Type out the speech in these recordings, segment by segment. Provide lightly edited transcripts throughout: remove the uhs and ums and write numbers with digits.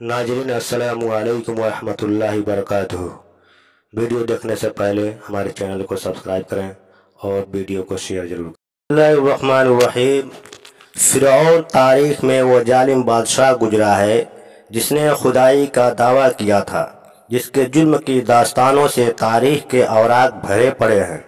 नाज़रीन अस्सलामु अलैकुम व रहमतुल्लाहि व बरकातुहू। वीडियो देखने से पहले हमारे चैनल को सब्सक्राइब करें और वीडियो को शेयर जरूर करें। बिस्मिल्लाहिर्रहमानिर्रहीम। फ़िरऔन तारीख़ में वो जालिम बादशाह गुजरा है जिसने खुदाई का दावा किया था, जिसके जुल्म की दास्तानों से तारीख़ के औराक भरे पड़े हैं।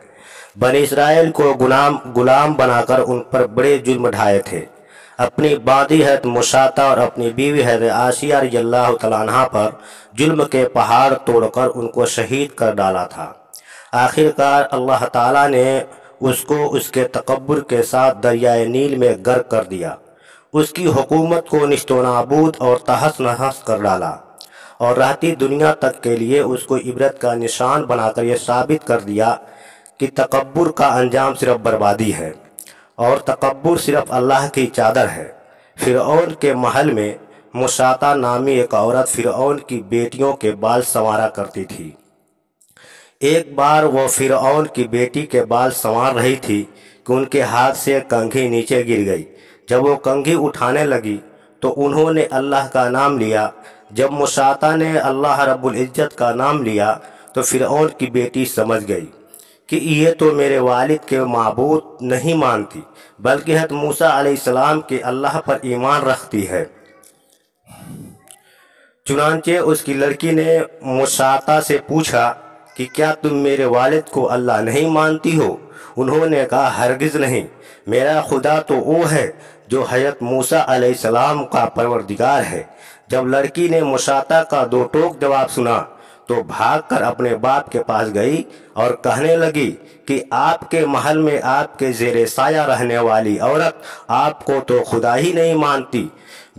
बनी इसराइल को गुलाम बनाकर उन पर बड़े जुल्म ढाए थे। अपनी बादी हज़रत मुसाता और अपनी बीवी हज़रत आसिया रज़ियल्लाहु तआला अन्हा पर जुल्म के पहाड़ तोड़कर उनको शहीद कर डाला था। आखिरकार अल्लाह ताला ने उसको उसके तकब्बुर के साथ दरियाए नील में गर्क कर दिया, उसकी हुकूमत को निस्तोनाबूद और तहस नहस कर डाला और रहती दुनिया तक के लिए उसको इबरत का निशान बनाकर यह साबित कर दिया कि तकब्बुर का अंजाम सिर्फ बर्बादी है और तकब्बुर सिर्फ अल्लाह की चादर है। फ़िरऔन के महल में मुसाता नामी एक औरत फ़िरऔन की बेटियों के बाल संवारा करती थी। एक बार वो फ़िरऔन की बेटी के बाल संवार रही थी कि उनके हाथ से कंघी नीचे गिर गई। जब वो कंघी उठाने लगी तो उन्होंने अल्लाह का नाम लिया। जब मुसाता ने अल्लाह रब्बुल इज़्ज़त का नाम लिया तो फ़िरऔन की बेटी समझ गई कि ये तो मेरे वालिद के माबूद नहीं मानती, बल्कि हज़रत मूसा अलैहिस्सलाम के अल्लाह पर ईमान रखती है। चुनांचे उसकी लड़की ने मुसाता से पूछा कि क्या तुम मेरे वालिद को अल्लाह नहीं मानती हो? उन्होंने कहा, हरगिज़ नहीं, मेरा खुदा तो वो है जो हज़रत मूसा अलैहिस्सलाम का परवरदिगार है। जब लड़की ने मुसाता का दो टोक जवाब सुना तो भागकर अपने बाप के पास गई और कहने लगी कि आपके महल में आपके ज़ेरे साया रहने वाली औरत आपको तो खुदा ही नहीं मानती।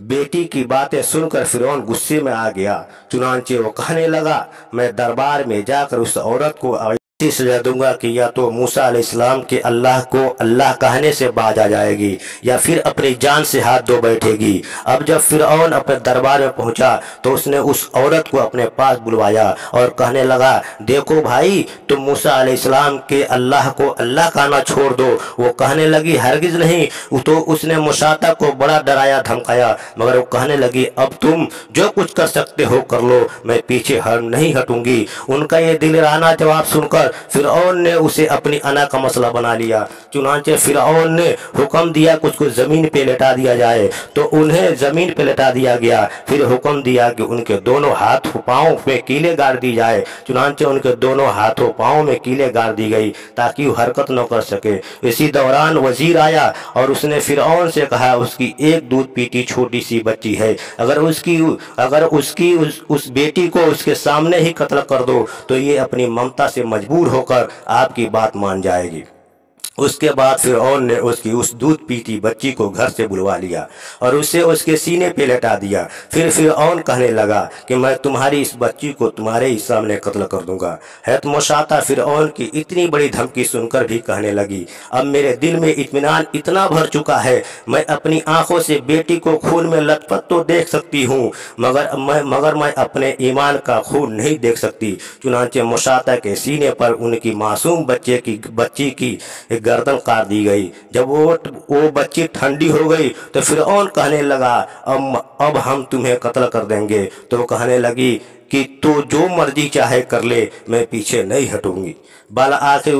बेटी की बातें सुनकर फ़िरऔन गुस्से में आ गया। चुनांचे वो कहने लगा, मैं दरबार में जाकर उस औरत को ऐसी सजा दूंगा कि या तो मूसा अलैहिस्सलाम के अल्लाह को अल्लाह कहने से बाज आ जाएगी या फिर अपनी जान से हाथ धो बैठेगी। अब जब फ़िरऔन अपने दरबार में पहुंचा तो उसने उस औरत को अपने पास बुलवाया और कहने लगा, देखो भाई, तुम मूसा अलैहिस्सलाम के अल्लाह को अल्लाह कहना छोड़ दो। वो कहने लगी, हरगिज़ नहीं। तो उसने मुसाता को बड़ा डराया धमकाया, मगर वो कहने लगी, अब तुम जो कुछ कर सकते हो कर लो, मैं पीछे नहीं हटूंगी। उनका ये दिलराना जवाब सुनकर फ़िरऔन ने उसे अपनी अना का मसला बना लिया। चुनांचे फ़िरऔन ने हुक्म दिया कुछ को ज़मीन पे लेटा दिया जाए, तो उन्हें ज़मीन पे लेटा दिया गया। फिर हुक्म दिया कि उनके दोनों हाथ पाँव में कीलें गाड़ दी जाए। चुनांचे उनके दोनों हाथों पाँव में कीलें गाड़ दी गई ताकि वो हरकत न कर सके। इसी दौरान वज़ीर आया और उसने फ़िरऔन से कहा, उसकी एक दूध पीती छोटी सी बच्ची है, अगर उसकी उस बेटी को उसके सामने ही कत्ल कर दो तो ये अपनी ममता से मजबूर होकर आपकी बात मान जाएगी। उसके बाद फ़िरऔन ने उसकी उस दूध पीती बच्ची को घर से बुलवा लिया और उसे उसके सीने पे लेटा दिया। फिर फ़िरऔन कहने लगा कि मैं तुम्हारी इस बच्ची को तुम्हारे ही सामने कत्ल कर दूंगा। हज़रत मुसाता फ़िरऔन की इतनी बड़ी धमकी सुनकर भी कहने लगी, अब मेरे दिल में इत्मीनान इतना भर चुका है, मैं अपनी आंखों से बेटी को खून में लथपथ तो देख सकती हूँ, मगर मैं अपने ईमान का खून नहीं देख सकती। चुनांचे मुसाता के सीने पर उनकी मासूम बच्ची की गर्दन काट दी गई। जब वो बच्ची ठंडी हो गई तो फ़िरऔन कहने लगा, अब हम तुम्हें कत्ल कर देंगे। तो वो कहने लगी कि तू जो मर्जी चाहे कर ले, मैं पीछे नहीं हटूंगी। बाला आखिर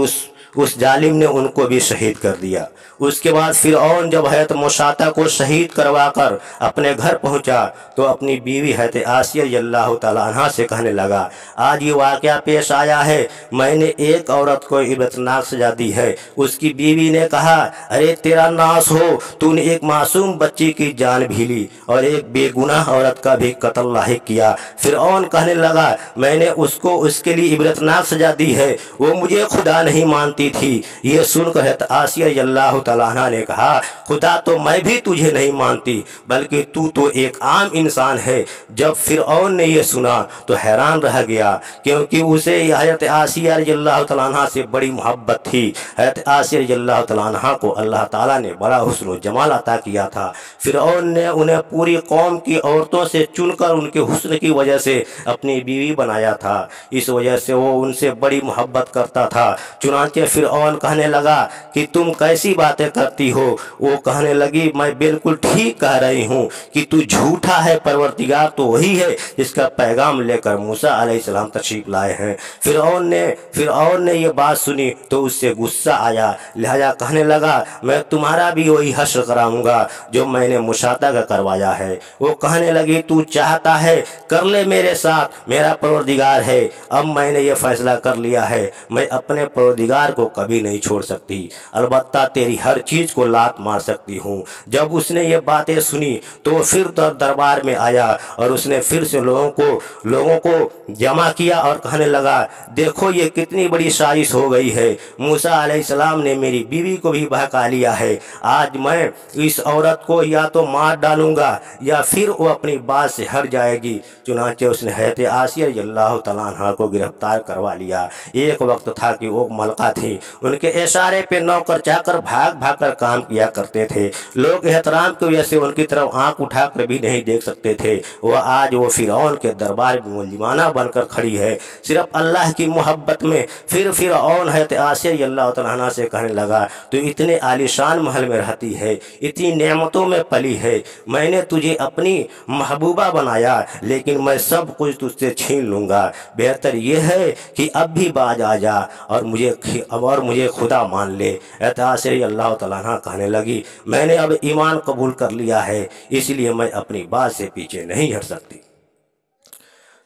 उस जालिम ने उनको भी शहीद कर दिया। उसके बाद फ़िरऔन जब हज़रत मुसाता को शहीद करवाकर अपने घर पहुंचा तो अपनी बीवी हज़रत आसिया रज़ियल्लाहु तआला अन्हा से कहने लगा, आज ये वाक़या पेश आया है, मैंने एक औरत को इबरतनाक सजा दी है। उसकी बीवी ने कहा, अरे तेरा नाश हो, तूने एक मासूम बच्ची की जान भी ली और एक बेगुनाह औरत का भी कत्ल लाहिक किया। फ़िरऔन कहने लगा, मैंने उसको उसके लिए इबरतनाक सजा दी है, वो मुझे खुदा नहीं मानती थी। ये सुनकर हज़रत आसिया रज़ियल्लाहु तआला अन्हा ने कहा, खुदा तो मैं भी तुझे नहीं मानती, बल्कि तू तो एक आम इंसान है। जब फ़िरऔन ने यह सुना तो हैरान रह गया, क्योंकि उसे हज़रत आसिया रज़ियल्लाहु तआला अन्हा से बड़ी मोहब्बत थी। हज़रत आसिया रज़ियल्लाहु तआला अन्हा को अल्लाह ताला ने बड़ा हुस्न व जमाल अता किया था। फ़िरऔन ने उन्हें पूरी कौम की औरतों से चुनकर उनके हुस्न की वजह से अपनी बीवी बनाया था। इस वजह से वो उनसे बड़ी मोहब्बत करता था। चुनांचे फिरौन कहने लगा कि तुम कैसी बातें करती हो। वो कहने लगी मैं बिल्कुल ठीक कह रही हूँ कि तू झूठा है, परवरदिगार तो वही है जिसका पैगाम लेकर मूसा अलैहिस्सलाम तशरीफ लाए हैं। फिरौन ने ये बात सुनी तो उससे गुस्सा आया, लिहाजा कहने लगा मैं तुम्हारा भी वही हश्र कराऊंगा जो मैंने मुशाता का करवाया है। वो कहने लगी तू चाहता है कर ले मेरे साथ, मेरा परवरदिगार है। अब मैंने ये फैसला कर लिया है, मैं अपने परवरदिगार को कभी नहीं छोड़ सकती, अलबत्ता तेरी हर चीज़ को लात मार सकती हूँ। जब उसने ये बातें सुनी तो फिर दरबार में आया और उसने फिर से लोगों को जमा किया और कहने लगा देखो ये कितनी बड़ी साजिश हो गई है। मूसा अलैहिस्सलाम ने मेरी बीवी को भी बहका लिया है। आज मैं इस औरत को या तो मार डालूंगा या फिर वो अपनी बात से हट जाएगी। चुनांचे उसने हज़रत आसिया रज़ियल्लाहु तआला अन्हा को गिरफ्तार करवा लिया। एक वक्त था कि वो मलका थी, उनके इशारे पे नौकर चाकर भाग भाग कर काम किया करते थे। लोग एहतराम की वजह से उनकी तरफ आंख उठाकर भी नहीं देख सकते थे। वह आज वो फिरौन के दरबार में मुल्ज़िमाना बनकर खड़ी है सिर्फ अल्लाह की मोहब्बत में। फिर फिरौन हज़रत आसिया रज़ियल्लाहु तआला अन्हा से कहने लगा तो इतने आलीशान महल में रहती है, इतनी नेमतों में पली है, मैंने तुझे अपनी महबूबा बनाया लेकिन मैं सब कुछ तुझसे छीन लूँगा। बेहतर यह है कि अब भी बाज आ जा और मुझे खुदा मान ले। आसिया रज़ियल्लाहु तआला अन्हा कहने लगी मैंने अब ईमान कबूल कर लिया है, इसलिए मैं अपनी बात से पीछे नहीं हट सकती।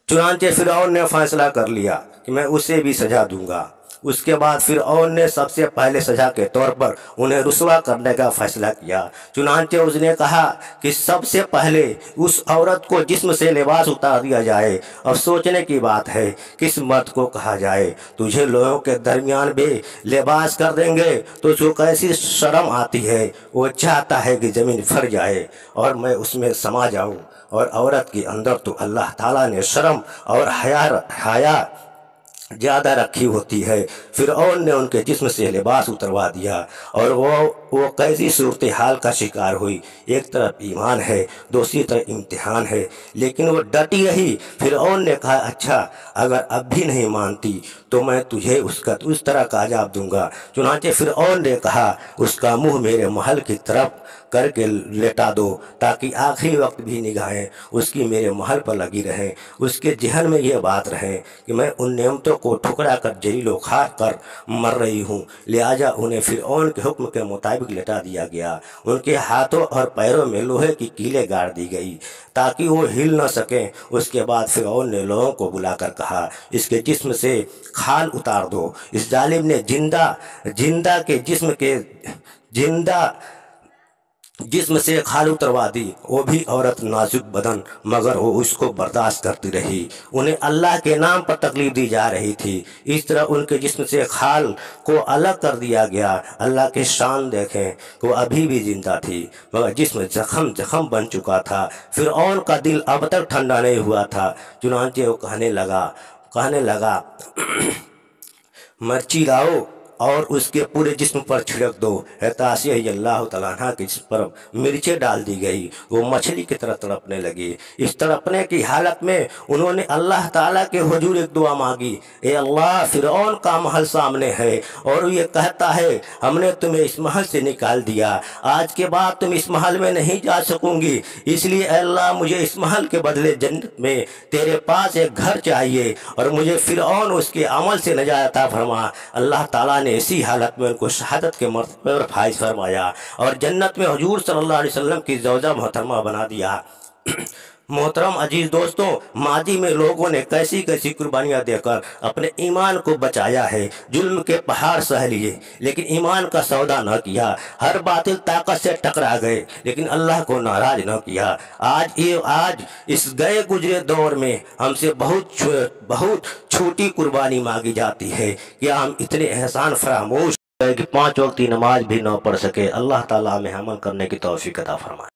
चुनांचे फिरौन ने फैसला कर लिया कि मैं उसे भी सजा दूंगा। उसके बाद फिरौन ने सबसे पहले सजा के तौर पर उन्हें रुसवा करने का फैसला किया। चुनांचे उसने कहा कि सबसे पहले उस औरत को जिस्म से लिबास उतार दिया जाए। और सोचने की बात है किस मर्द को कहा जाए तुझे लोगों के दरमियान में लिबास कर देंगे तो उसको कैसी शर्म आती है। वो चाहता है कि ज़मीन फट जाए और मैं उसमें समा जाऊँ। और औरत के अंदर तो अल्लाह ताला ने शर्म और हया ज़्यादा रखी होती है। फिरौन ने उनके जिस्म से लिबास उतरवा दिया और वो कैसी सूरत हाल का शिकार हुई। एक तरफ ईमान है, दूसरी तरफ इम्तिहान है, लेकिन वो डटी रही। फिरौन ने कहा अच्छा अगर अब भी नहीं मानती तो मैं तुझे उस तरह का अजाब दूंगा। चुनांचे फिरौन ने कहा उसका मुँह मेरे महल की तरफ करके लेटा दो ताकि आखिरी वक्त भी निगाहें उसकी मेरे महल पर लगी रहें, उसके जहन में ये बात रहे कि मैं उन नेमतों को ठुकरा कर जलीलो खार कर मर रही हूँ। लिहाजा उन्हें फिरौन के हुक्म के मुताबिक लेटा दिया गया। उनके हाथों और पैरों में लोहे की कीलें गाड़ दी गई ताकि वो हिल न सकें। उसके बाद फिरौन ने लोगों को बुलाकर कहा इसके जिस्म से खाल उतार दो। इस जालिम ने जिस्म से खाल उतरवा दी। वो भी औरत नाजुक बदन, मगर वो उसको बर्दाश्त करती रही। उन्हें अल्लाह के नाम पर तकलीफ दी जा रही थी। इस तरह उनके जिस्म से खाल को अलग कर दिया गया। अल्लाह के शान देखें वो अभी भी जिंदा थी मगर जिस्म जख्म बन चुका था। फिरौन का दिल अब तक ठंडा नहीं हुआ था। चुनांचे वो कहने लगा मर्ची लाओ और उसके पूरे जिस्म पर छिड़क दो। आसिया रज़ियल्लाहु तआला अन्हा के जिस्म पर मिर्चें डाल दी गई। वो मछली की तरह तड़पने लगी। इस तड़पने की हालत में उन्होंने अल्लाह ताला के हुजूर एक दुआ मांगी, ए अल्लाह फिरौन का महल सामने है और ये कहता है हमने तुम्हें इस महल से निकाल दिया, आज के बाद तुम इस महल में नहीं जा सकूंगी, इसलिए अल्लाह मुझे इस महल के बदले जन्नत में तेरे पास एक घर चाहिए और मुझे फिरौन उसके अमल से नजात अता फरमा। अल्लाह ताला इसी हालत में उनको शहादत के मर्तबे पर फाइज फरमाया और जन्नत में हुजूर सल्लल्लाहु अलैहि वसल्लम की ज़ौजा मोहतरमा बना दिया। मोहतरम अजीज़ दोस्तों, माजी में लोगों ने कैसी कैसी कुर्बानियाँ देकर अपने ईमान को बचाया है। जुल्म के पहाड़ सह लिए लेकिन ईमान का सौदा न किया। हर बातिल ताकत से टकरा गए लेकिन अल्लाह को नाराज न किया। आज इस गए गुजरे दौर में हमसे बहुत छोटी कुर्बानी मांगी जाती है कि हम इतने एहसान फरामोश कि 5 वक्त की नमाज भी न पढ़ सके। अल्लाह ताला हमें अमल करने की तौफीक अता फरमाए।